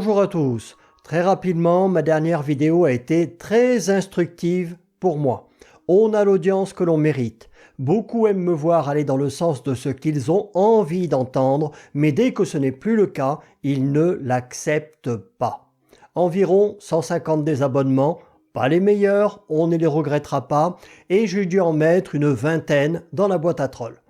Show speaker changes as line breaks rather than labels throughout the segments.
Bonjour à tous. Très rapidement, ma dernière vidéo a été très instructive pour moi. On a l'audience que l'on mérite. Beaucoup aiment me voir aller dans le sens de ce qu'ils ont envie d'entendre, mais dès que ce n'est plus le cas, ils ne l'acceptent pas. Environ 150 désabonnements, pas les meilleurs, on ne les regrettera pas, et j'ai dû en mettre une vingtaine dans la boîte à trolls.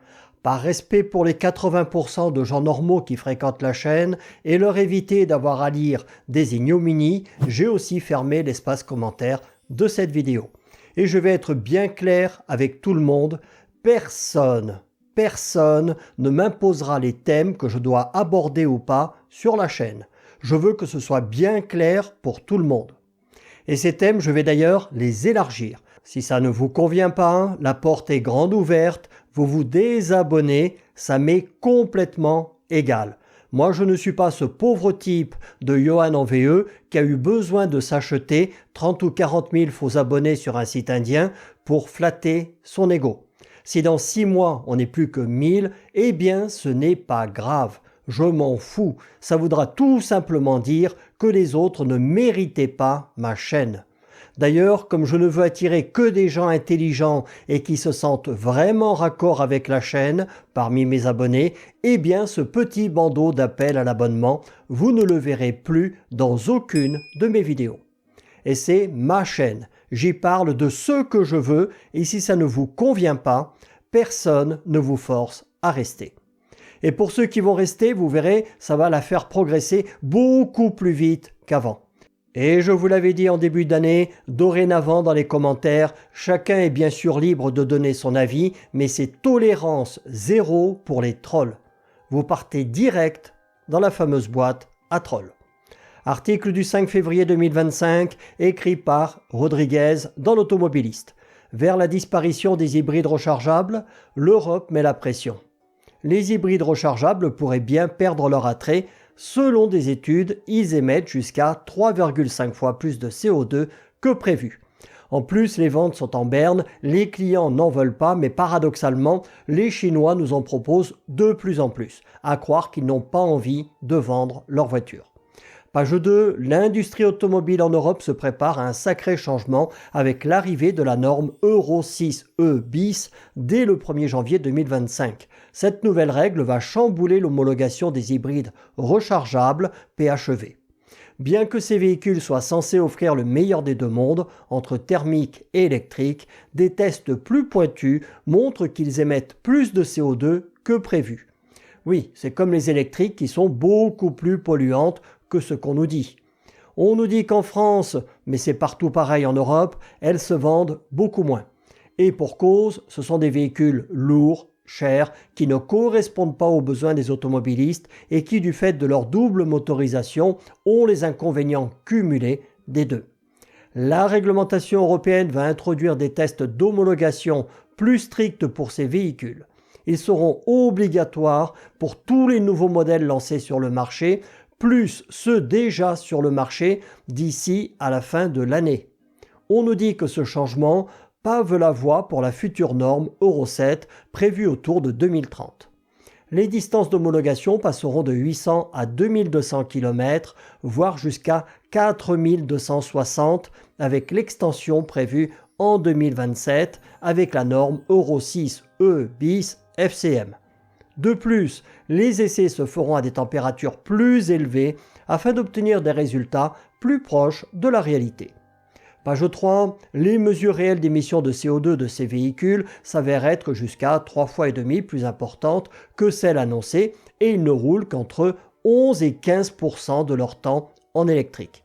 Par respect pour les 80% de gens normaux qui fréquentent la chaîne et leur éviter d'avoir à lire des ignominies, j'ai aussi fermé l'espace commentaire de cette vidéo. Et je vais être bien clair avec tout le monde, personne ne m'imposera les thèmes que je dois aborder ou pas sur la chaîne. Je veux que ce soit bien clair pour tout le monde. Et ces thèmes, je vais d'ailleurs les élargir. Si ça ne vous convient pas, la porte est grande ouverte, vous vous désabonnez, ça m'est complètement égal. Moi, je ne suis pas ce pauvre type de Johan en VE qui a eu besoin de s'acheter 30 ou 40 000 faux abonnés sur un site indien pour flatter son ego. Si dans 6 mois, on n'est plus que 1000, eh bien, ce n'est pas grave. Je m'en fous. Ça voudra tout simplement dire que les autres ne méritaient pas ma chaîne. D'ailleurs, comme je ne veux attirer que des gens intelligents et qui se sentent vraiment raccord avec la chaîne parmi mes abonnés, eh bien ce petit bandeau d'appel à l'abonnement, vous ne le verrez plus dans aucune de mes vidéos. Et c'est ma chaîne. J'y parle de ce que je veux et si ça ne vous convient pas, personne ne vous force à rester. Et pour ceux qui vont rester, vous verrez, ça va la faire progresser beaucoup plus vite qu'avant. Et je vous l'avais dit en début d'année, dorénavant dans les commentaires, chacun est bien sûr libre de donner son avis, mais c'est tolérance zéro pour les trolls. Vous partez direct dans la fameuse boîte à trolls. Article du 5 février 2025, écrit par Rodriguez dans l'Automobiliste. Vers la disparition des hybrides rechargeables, l'Europe met la pression. Les hybrides rechargeables pourraient bien perdre leur attrait. Selon des études, ils émettent jusqu'à 3,5 fois plus de CO2 que prévu. En plus, les ventes sont en berne, les clients n'en veulent pas, mais paradoxalement, les Chinois nous en proposent de plus en plus, à croire qu'ils n'ont pas envie de vendre leur voiture. Page 2, l'industrie automobile en Europe se prépare à un sacré changement avec l'arrivée de la norme Euro 6e bis dès le 1er janvier 2025. Cette nouvelle règle va chambouler l'homologation des hybrides rechargeables PHEV. Bien que ces véhicules soient censés offrir le meilleur des deux mondes, entre thermique et électrique, des tests plus pointus montrent qu'ils émettent plus de CO2 que prévu. Oui, c'est comme les électriques qui sont beaucoup plus polluantes que ce qu'on nous dit. On nous dit qu'en France, mais c'est partout pareil en Europe, elles se vendent beaucoup moins. Et pour cause, ce sont des véhicules lourds, chers, qui ne correspondent pas aux besoins des automobilistes et qui, du fait de leur double motorisation, ont les inconvénients cumulés des deux. La réglementation européenne va introduire des tests d'homologation plus stricts pour ces véhicules. Ils seront obligatoires pour tous les nouveaux modèles lancés sur le marché, plus ceux déjà sur le marché d'ici à la fin de l'année. On nous dit que ce changement pave la voie pour la future norme Euro 7 prévue autour de 2030. Les distances d'homologation passeront de 800 à 2200 km, voire jusqu'à 4260 avec l'extension prévue en 2027 avec la norme Euro 6e bis FCM. De plus, les essais se feront à des températures plus élevées afin d'obtenir des résultats plus proches de la réalité. Page 3, les mesures réelles d'émissions de CO2 de ces véhicules s'avèrent être jusqu'à 3,5 fois plus importantes que celles annoncées et ils ne roulent qu'entre 11 et 15% de leur temps en électrique.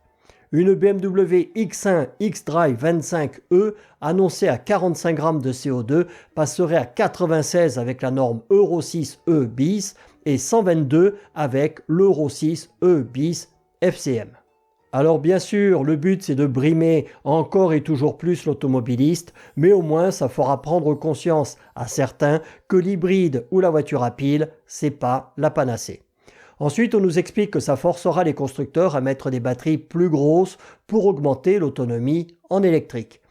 Une BMW X1 xDrive 25e annoncée à 45 grammes de CO2 passerait à 96 avec la norme Euro 6e bis et 122 avec l'Euro 6e bis FCM. Alors bien sûr, le but c'est de brimer encore et toujours plus l'automobiliste, mais au moins ça fera prendre conscience à certains que l'hybride ou la voiture à pile, c'est pas la panacée. Ensuite, on nous explique que ça forcera les constructeurs à mettre des batteries plus grosses pour augmenter l'autonomie en électrique.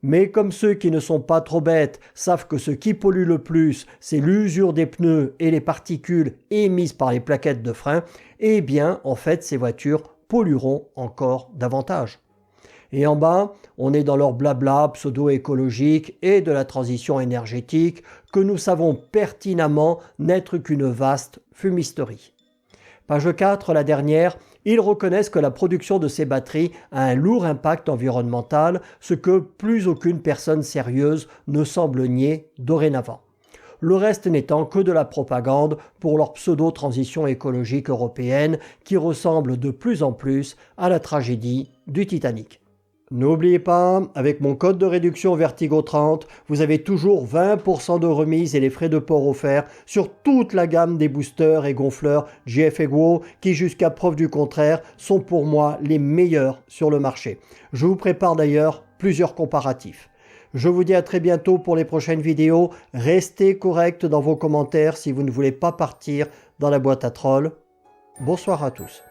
Mais comme ceux qui ne sont pas trop bêtes savent que ce qui pollue le plus, c'est l'usure des pneus et les particules émises par les plaquettes de frein, eh bien, en fait, ces voitures pollueront encore davantage. Et en bas, on est dans leur blabla pseudo-écologique et de la transition énergétique que nous savons pertinemment n'être qu'une vaste fumisterie. Page 4, la dernière, ils reconnaissent que la production de ces batteries a un lourd impact environnemental, ce que plus aucune personne sérieuse ne semble nier dorénavant. Le reste n'étant que de la propagande pour leur pseudo-transition écologique européenne qui ressemble de plus en plus à la tragédie du Titanic. N'oubliez pas, avec mon code de réduction Vertigo 30, vous avez toujours 20% de remise et les frais de port offerts sur toute la gamme des boosters et gonfleurs GF Go qui, jusqu'à preuve du contraire, sont pour moi les meilleurs sur le marché. Je vous prépare d'ailleurs plusieurs comparatifs. Je vous dis à très bientôt pour les prochaines vidéos. Restez corrects dans vos commentaires si vous ne voulez pas partir dans la boîte à trolls. Bonsoir à tous.